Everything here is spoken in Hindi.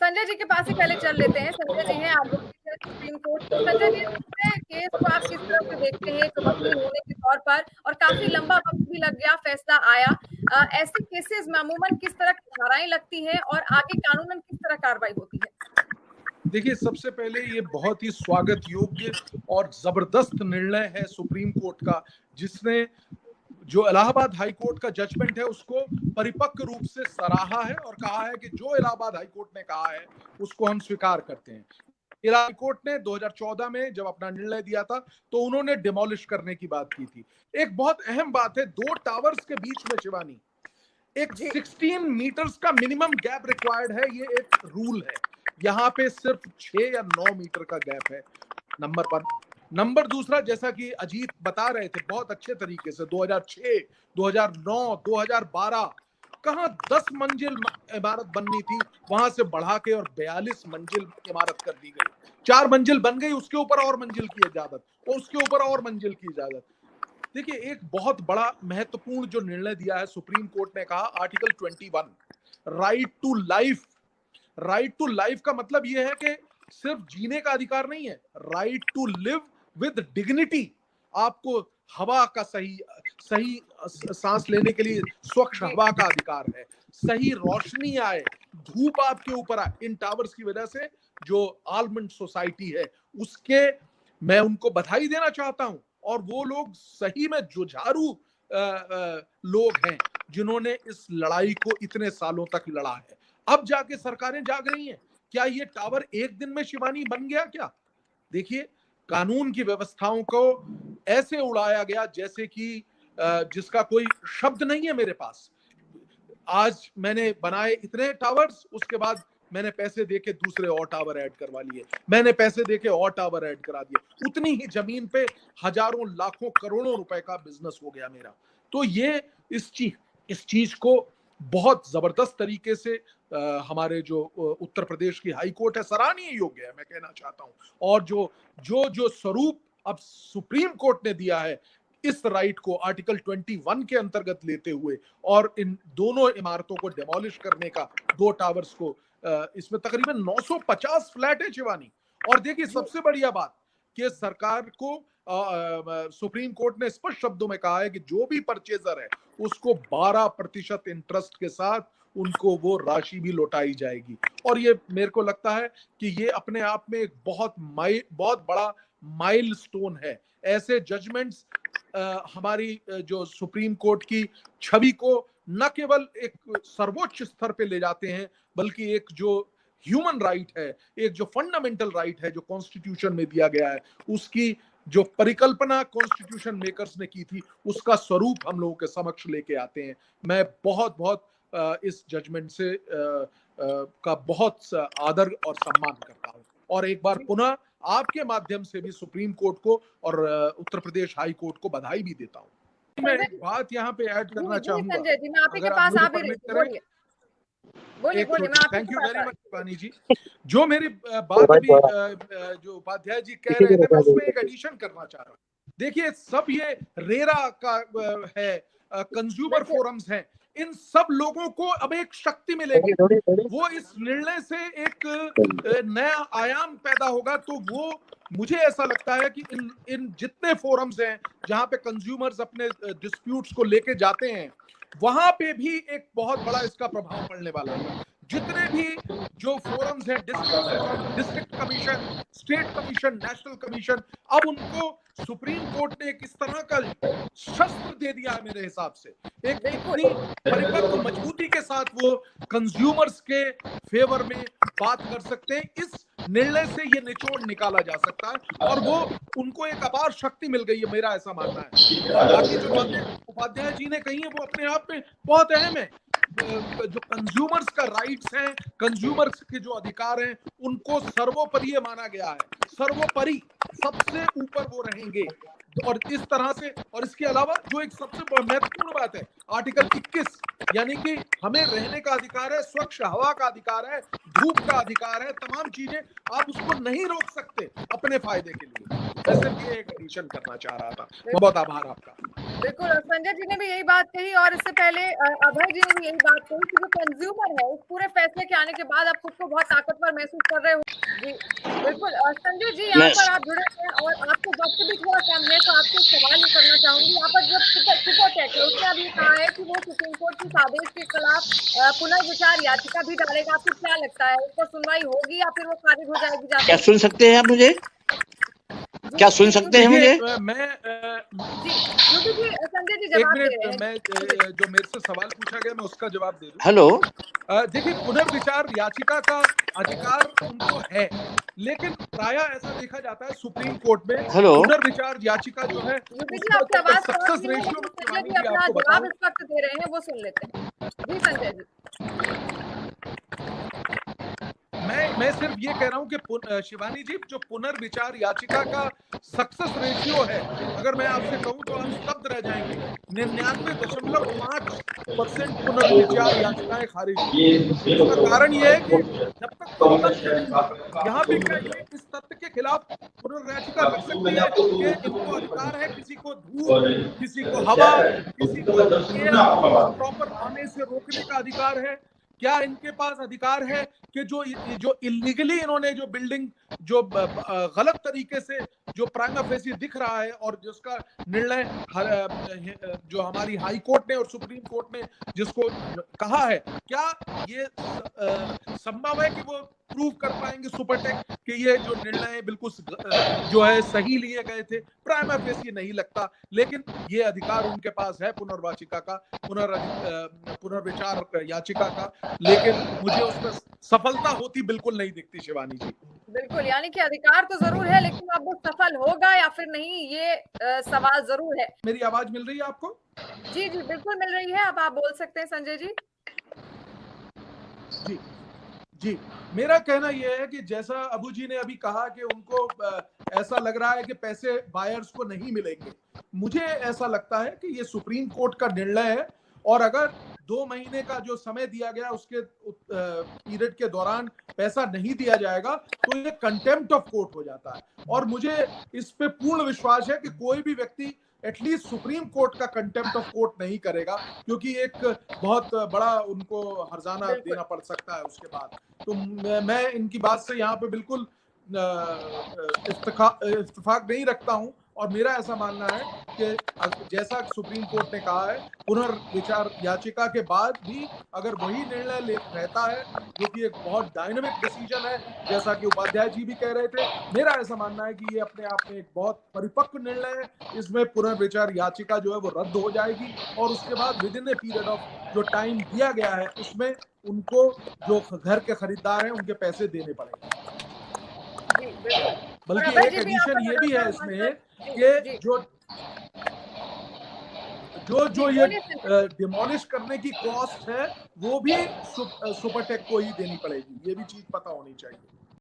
संजय जी के पास ही पहले चल लेते हैं। संजय जी हैं एडवोकेट है सुप्रीम कोर्ट। तो संजय जी, पूरे केस को आप किस तरह से देखते हैं एक वकील होने के तौर पर? और काफ़ी लंबा वक़्त भी लग गया, फैसला आया। ऐसे केसेज़ में अमूमन किस तरह की धाराएँ लगती हैं और आगे कानूनन किस तरह कार्रवाई होती है? देखिए, सबसे पहले ये बहुत ही स्वागत योग्य और जबरदस्त निर्णय है सुप्रीम कोर्ट का, जिसने जो इलाहाबाद हाई कोर्ट का जजमेंट है उसको परिपक्व रूप से सराहा है और कहा है कि जो इलाहाबाद हाई कोर्ट ने कहा है उसको हम स्वीकार करते हैं। इलाहाबाद कोर्ट ने 2014 में जब अपना निर्णय दिया था तो उन्होंने डिमोलिश करने की बात की थी। एक बहुत अहम बात है, दो टावर्स के बीच में शिवानी एक 16 मीटर्स का मिनिमम गैप रिक्वायर्ड है, ये एक रूल है। यहाँ पे सिर्फ 6 या 9 मीटर का गैप है, नंबर 1। नंबर दूसरा, जैसा कि अजीत बता रहे थे बहुत अच्छे तरीके से, 2006, 2009, 2012 कहाँ 10 मंजिल इमारत बननी थी, वहां से बढ़ा के और 42 मंजिल इमारत कर दी गई। 4 मंजिल बन गई, उसके ऊपर और मंजिल की इजाजत, और उसके ऊपर और मंजिल की इजाजत। देखिए, एक बहुत बड़ा महत्वपूर्ण जो निर्णय दिया है सुप्रीम कोर्ट ने, कहा article 21 right to life. Right to life का मतलब यह है कि सिर्फ जीने का अधिकार नहीं है, right to live with dignity. आपको हवा का सही सही सांस लेने के लिए स्वच्छ हवा का अधिकार है, सही रोशनी आए, धूप आपके ऊपर आए। इन टावर्स की वजह से जो आलमंड सोसाइटी है उसके मैं उनको बधाई देना चाहता हूं, और वो लोग सही में जुझारू लोग हैं जिन्होंने इस लड़ाई को इतने सालों तक लड़ा है। अब जाके सरकारें जाग रही हैं। क्या ये टावर एक दिन में शिवानी बन गया क्या? देखिए, कानून की व्यवस्थाओं को ऐसे उड़ाया गया जैसे कि जिसका कोई शब्द नहीं है मेरे पास। आज मैंने बनाए इतने टावर्स, उसके बाद मैंने पैसे देके दूसरे और टावर ऐड करवा लिए, मैंने पैसे देके और टावर ऐड करा दिए। उतनी ही जमीन पे हजारों लाखों करोड़ों रुपए का बिजनेस हो गया मेरा। तो ये इस चीज को बहुत जबरदस्त तरीके से हमारे जो उत्तर प्रदेश की हाई कोर्ट है, सराहनीय योग्य है, मैं कहना चाहता हूं। और जो जो जो स्वरूप अब सुप्रीम कोर्ट ने दिया है इस राइट को आर्टिकल 21 के अंतर्गत लेते हुए, और इन दोनों इमारतों को डिमोलिश करने का, दो टावर्स को, इसमें तकरीबन 950 फ्लैट है शिवानी। और देखिए, सबसे बढ़िया बात कि सरकार को सुप्रीम कोर्ट ने स्पष्ट शब्दों में कहा है कि जो भी परचेजर है उसको 12% इंटरेस्ट के साथ उनको वो राशि भी लौटाई जाएगी। और ये मेरे को लगता है कि ये अपने आप में एक बहुत बड़ा माइलस्टोन है। ऐसे जजमेंट्स हमारी जो सुप्रीम कोर्ट की छवि को न केवल एक सर्वोच्च स्तर पे ले जाते हैं, बल्कि एक जो ह्यूमन राइट है, एक जो फंडामेंटल राइट है जो कॉन्स्टिट्यूशन में दिया गया है, उसकी जो परिकल्पना कॉन्स्टिट्यूशन मेकर्स ने की थी, उसका स्वरूप हम लोगों के समक्ष लेके आते हैं। मैं बहुत बहुत इस जजमेंट से का बहुत आदर और सम्मान करता हूं, और एक बार पुनः आपके माध्यम से भी सुप्रीम कोर्ट को और उत्तर प्रदेश हाई कोर्ट को बधाई भी देता हूं। मैं एक बात यहाँ पे ऐड करना चाहूंगा, संजय जी, मैं आप ही के अगर आप पास मुझे आ भी रही परमिट थी, करें। बोलिए बोलिए, मैं आप ही थैंक के यू पास वेरी आ मच रही शिवानी जी। जो मेरी बात अभी जो उपाध्याय जी कह रहे थे, मैं उसमें एक एडिशन करना चाह रहा हूँ। देखिए, सब ये रेरा का है, कंज्यूमर फोरम्स हैं, इन सब लोगों को अब एक शक्ति मिलेगी। वो इस निर्णय से एक नया आयाम पैदा होगा। तो वो, मुझे ऐसा लगता है कि इन जितने फोरम्स हैं जहां पे कंज्यूमर्स अपने डिस्प्यूट्स को लेके जाते हैं, वहां पे भी एक बहुत बड़ा इसका प्रभाव पड़ने वाला है। जितने भी जो फोरम्स हैं, district forum, district commission, state commission, national commission, अब उनको सुप्रीम कोर्ट ने एक इस तरह का शस्त्र दे दिया है मेरे हिसाब से, एक इतनी परिपक्व मजबूती के साथ वो कंज्यूमर्स के फेवर में बात कर सकते हैं। इस निर्णय से ये निचोड़ निकाला जा सकता है, और वो उनको एक अपार शक्ति मिल गई है, मेरा ऐसा मानना है। और बाकी जो बातें उपाध्याय जी ने कही है वो अपने आप में बहुत अहम है। जो कंज्यूमर्स का राइट्स हैं, कंज्यूमर्स के जो अधिकार हैं, उनको सर्वोपरि माना गया है। सर्वोपरि, सबसे ऊपर वो रहेंगे। और इस तरह से, और इसके अलावा जो एक सबसे महत्वपूर्ण बात है, आर्टिकल 21, यानी कि हमें रहने का अधिकार है, स्वच्छ हवा का अधिकार है, धूप का अधिकार है, तमाम चीजें आप उसको नहीं रोक सकते अपने फायदे के लिए। मैं सिर्फ ये एक एडिशन करना चाह रहा था। बहुत बहुत आभार आपका। बिल्कुल, और संजय जी ने भी यही बात कही, और इससे पहले अभय जी ने भी यही बात कही कि जो कंज्यूमर है, इस पूरे फैसले के आने के बाद आप खुद को बहुत ताकतवर महसूस कर रहे हो। जी, बिल्कुल। संजय जी, यहाँ मैं पर आप जुड़े हैं और आपको वक्त भी थोड़ा कम है, तो आपसे एक सवाल ये करना चाहूंगी। यहाँ पर जब सुपरटेक है, उसने अभी कहा है कि वो सुप्रीम कोर्ट के इस आदेश के खिलाफ पुनर्विचार याचिका भी डालेगा। आपको क्या लगता है, उस पर सुनवाई होगी या फिर वो खारिज हो जाएगी? क्या सुन सकते हैं आप मुझे? क्या सुन सकते हैं मुझे? मैं जी, यूपी जी, संजय जी एक जवाब दे मिनट, रहे हैं। मैं जो मेरे से सवाल पूछा गया मैं उसका जवाब दे दूं। हेलो, देखिए, पुनर्विचार याचिका का अधिकार उनको है, लेकिन प्रायः ऐसा देखा जाता है सुप्रीम कोर्ट में हेलो, पुनर्विचार याचिका जो है यूपी जी, उसका आपकी आवाज सक्सेस रेशियो में संजय जी शिवानी जी अपना आपको जवाब बताऊं, इस वक्त दे रहे हैं, वो सुन लेते हैं। जी संजय जी। मैं सिर्फ ये कह रहा हूं कि शिवानी जी, जो पुनर्विचार याचिका का सक्सेस रेशियो है, अगर मैं आपसे कहूं तो आप स्तब्ध रह जाएंगे। 99.5% पुनर्विचार याचिकाएं खारिज हुई। इसका कारण यह है कि जब तक कोई तथ्य नहीं होता, यहाँ पे क्या ये इस तथ्य के खिलाफ पुनर्याचिका लग सकती है कि इनको अधिकार है, किसी को धूप, किसी को हवा, किसी को एयर प्रॉपर आने से रोकने का अधिकार है। क्या इनके पास अधिकार है कि जो इलीगली इन्होंने जो बिल्डिंग जो गलत तरीके से जो प्राइमा फेसी दिख रहा है, और जिसका निर्णय जो हमारी हाई कोर्ट ने और सुप्रीम कोर्ट ने जिसको कहा है, क्या ये संभव है कि वो प्रूव कर पाएंगे सुपरटेक कि ये जो निर्णय है बिल्कुल जो है सही लिए गए थे? प्राइमा फेसी नहीं लगता, लेकिन ये अधिकार उनके पास है पुनर्वाचिका का, पुनर्विचार याचिका का, लेकिन मुझे उसमें सफलता होती बिल्कुल नहीं दिखती शिवानी जी। बिल्कुल, यानी कि अधिकार तो जरूर है, लेकिन अब वो सफल होगा या फिर नहीं, ये सवाल जरूर है। मेरी आवाज मिल रही है आपको? जी जी, बिल्कुल मिल रही है। अब आप बोल सकते हैं संजय जी। जी जी, मेरा कहना यह है कि जैसा अबू जी ने अभी कहा कि उनको ऐसा लग रहा है कि पैसे बायर्स को नहीं मिलेंगे, मुझे ऐसा लगता है कि ये सुप्रीम कोर्ट का निर्णय है, और अगर 2 महीने का जो समय दिया गया उसके पीरियड के दौरान पैसा नहीं दिया जाएगा तो ये कंटेम्प्ट ऑफ कोर्ट हो जाता है। और मुझे इस पे पूर्ण विश्वास है कि कोई भी व्यक्ति एटलीस्ट सुप्रीम कोर्ट का कंटेम्प्ट ऑफ कोर्ट नहीं करेगा, क्योंकि एक बहुत बड़ा उनको हर्जाना देना पड़ सकता है उसके बाद। तो मैं इनकी बात से यहाँ पे बिल्कुल इत्तेफाक नहीं रखता हूँ, और मेरा ऐसा मानना है कि जैसा सुप्रीम कोर्ट ने कहा है, पुनर्विचार याचिका के बाद भी अगर वही निर्णय रहता है, जो कि एक बहुत डायनामिक डिसीजन है, जैसा कि उपाध्याय जी भी कह रहे थे, मेरा ऐसा मानना है कि ये अपने आप में एक बहुत परिपक्व निर्णय है। इसमें पुनर्विचार याचिका जो है वो रद्द हो जाएगी, और उसके बाद with in a period of जो टाइम दिया गया है उसमें उनको जो घर के खरीदार हैं उनके पैसे देने पड़ेंगे। बल्कि एक एडिशन ये भी है इसमें कि जो ये डिमोलिश करने की कॉस्ट है वो भी सुपरटेक को ही देनी पड़ेगी, ये भी चीज पता होनी चाहिए।